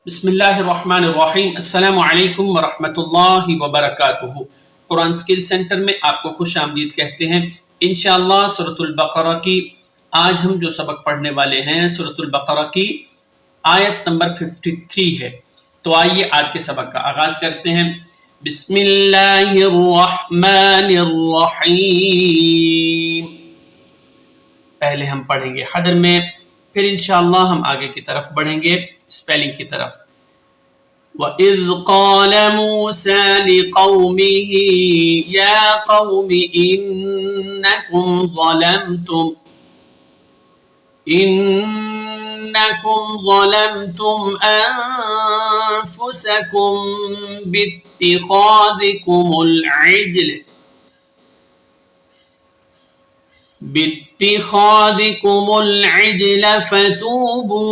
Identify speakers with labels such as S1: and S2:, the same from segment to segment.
S1: بسم اللہ الرحمن الرحیم۔ السلام علیکم ورحمۃ اللہ وبرکاتہ۔ قرآن سکل سینٹر میں آپ کو خوش آمدید کہتے ہیں۔ انشاءاللہ سورۃ البقرہ کی آج ہم جو سبق پڑھنے والے ہیں سورۃ البقرہ کی آیت نمبر 53 ہے۔ تو آئیے آج کے سبق کا آغاز کرتے ہیں۔ بسم اللہ الرحمن الرحیم۔ پہلے ہم پڑھیں گے حدر میں، پھر انشاءاللہ ہم آگے کی طرف بڑھیں گے اسپیلنگ کی طرف۔ وَإِذْ قَالَ مُوسَى لِقَوْمِهِ يَا قَوْمِ إِنَّكُمْ ظَلَمْتُمْ أَنفُسَكُمْ باتخاذكم العجل فتوبوا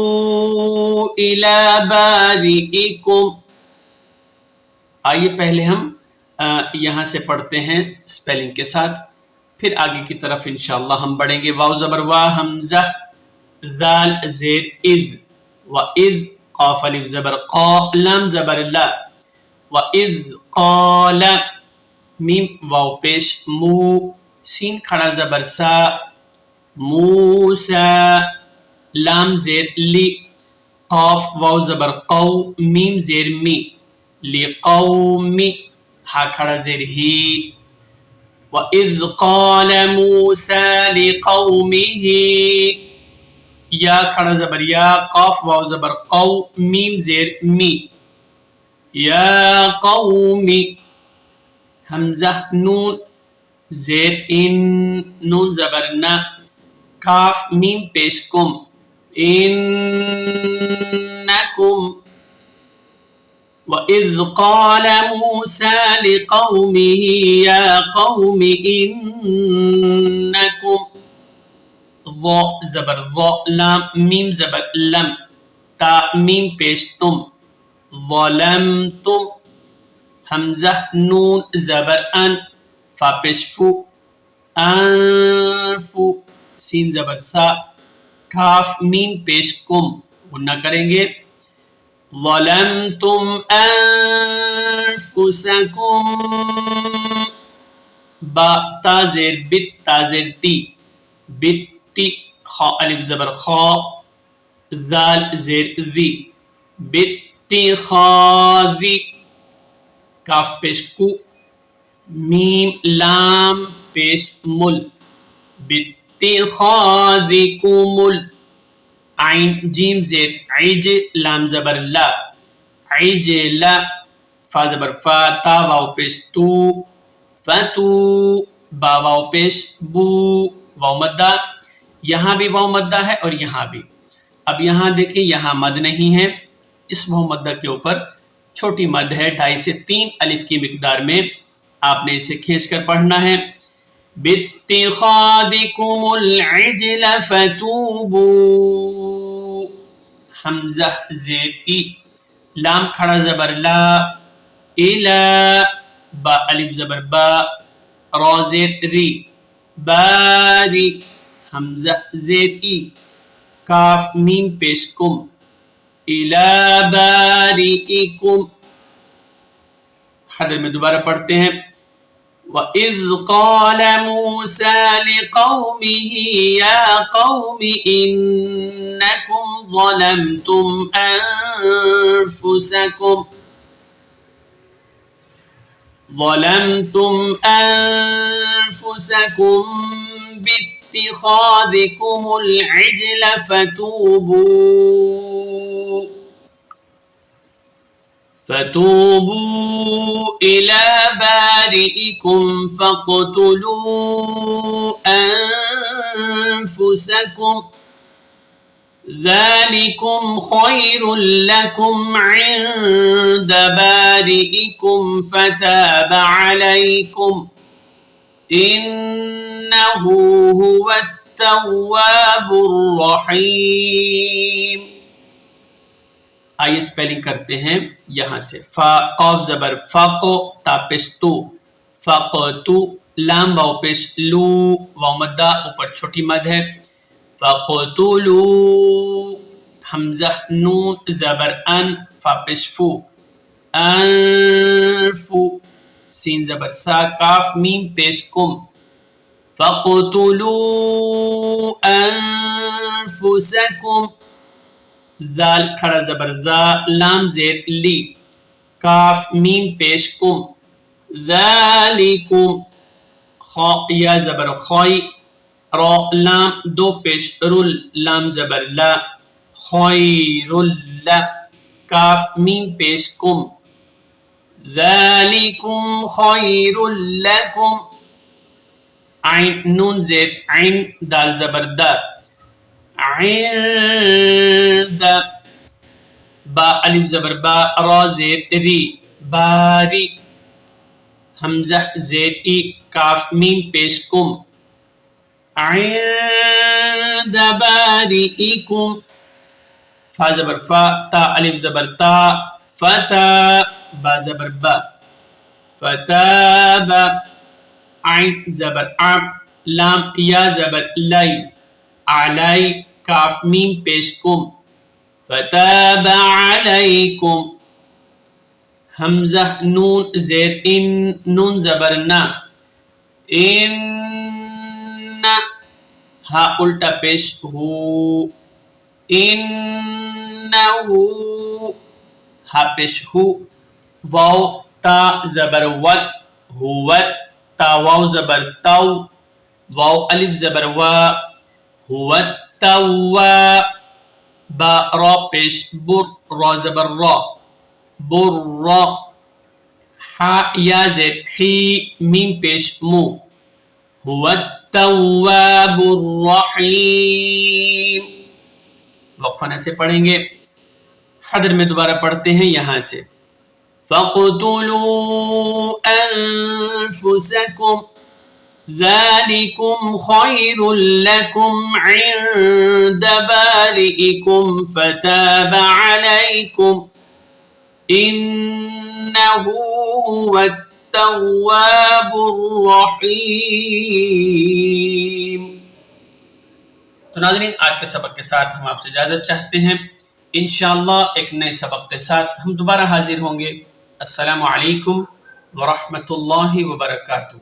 S1: إلى بارئكم۔ آئیے پہلے ہم یہاں سے پڑھتے ہیں اسپیلنگ کے ساتھ، پھر آگے کی طرف انشاءاللہ ہم بڑھیں گے۔ واو زبر وا، حمزہ، ذال زیر اذ، وَإِذْ قاف الف زبر قا، لام زبر لا، وَإِذْ قَالَ میم واو پیش مو، سین کھڑا زبر سا، موسیٰ، لام زیر لی، قاف واو زبر قو، میم زیر می، لقومی، ہا کھڑا زیر ہی۔ وَإِذْ قَالَ مُوسَى لِقَوْمِهِ، یا کھڑا زبر یا، قاف واو زبر قو، میم زیر می، یا قومی، حمزہ نون زیر ان، نون زبر نا، کاف میم پیش کم، انکم۔ وَإِذْ قَالَ مُوسَى لِقَوْمِهِ يَا قَوْمِ إِنَّكُمْ، ظا زبر ظا، لام میم زبر لم، تا میم پیش تم، ظلمتم، حمزہ نون زبر ان، فا پیش فو، انفو، سین زبر سا، کاف میم پیش کم، غنہ کریں گے۔ ظلمتم انفسکم، با تا زیر بت، تا زیر تی، بتی، خا الف زبر خا، ذال زیر ذی، بتی خاذی، کاف پیش کو، میم لام پیش مل، باتخاذکم، عین جیم زیر عج، لام زبر لا، عجل، فا زبر فا، تا واو پیش تو، فتو، با واو پیش بو، واو مدہ، یہاں بھی واو مدہ ہے اور یہاں بھی۔ اب یہاں دیکھیں یہاں مد نہیں ہے، اس واو مدہ کے اوپر چھوٹی مد ہے 2.5 سے 3 الف کی مقدار میں، آپ نے اسے کھینچ کر پڑھنا ہے۔ باتخاذکم العجل فتوبوا، حمزہ زیر ای، لام کھڑا زبر لا، الا، با الف زبر با، را زیر ری، باری، حمزہ زیر ای، کاف میم پیش کم، الا بارئکم۔ حدر میں دوبارہ پڑھتے ہیں۔ وَإِذْ قَالَ مُوسَى لِقَوْمِهِ يَا قَوْمِ إِنَّكُمْ ظَلَمْتُمْ أَنفُسَكُمْ بِاتِّخَاذِكُمُ الْعِجْلَ فتوبوا إلى بارئكم فاقتلوا أنفسكم ذلكم خير لكم عند بارئكم فتاب عليكم إنه هو التواب الرحيم۔ آئیے اسپیلنگ کرتے ہیں یہاں سے۔ فا قاف زبر فاقو، تا پیش تو، فاقتو، لام واو پیش لو، واو مدہ اوپر چھوٹی مد ہے، فاقتلو، حمزہ نون زبر ان فا پیش فو انفو سین زبر سا کاف میم پیش کم فقتلوا انفسکم ذال کھڑا زبر ذا لام زیر لی کاف میم پیش کم ذالکم خا یا زبر خائی را لام دو پیش رل لام زبر لا خیر لا کاف میم پیش کم ذالکم خیر لکم عین نون زیر عین دال زبر دا عند با الف زبر با را زیر ری باری حمزہ زیر ای کاف میم پیش کم عند بارئکم فا زبر فا تا الف زبر تا فتا با زبر با فتاب عین زبر ع لام یا زبر لی علی کاف میم پیش کم فتاب علیکم حمزہ نون زیر ان نون زبر نا ان ہا الٹا پیش ہو انہو ہا پیش ہو واو تا زبر ود ہوت تا واو زبر تو واو الف زبر وا ہوت توا با را پیش بر را زبر را بر را حا یا زیر حی میم پیش مو هو التواب الرحیم وقفہ سے پڑھیں گے حدر میں دوبارہ پڑھتے ہیں یہاں سے فَاقْتُلُوا أَنفُسَكُمْ ذَلِكُمْ خَيْرٌ لَكُمْ عِنْدَ بَارِئِكُمْ فَتَابَ عَلَيْكُمْ إِنَّهُ هُوَ التواب الرحیم۔ تو ناظرین آج کے سبق کے ساتھ ہم آپ سے اجازت چاہتے ہیں، انشاءاللہ ایک نئے سبق کے ساتھ ہم دوبارہ حاضر ہوں گے۔ السلام علیکم ورحمۃ اللہ وبرکاتہ۔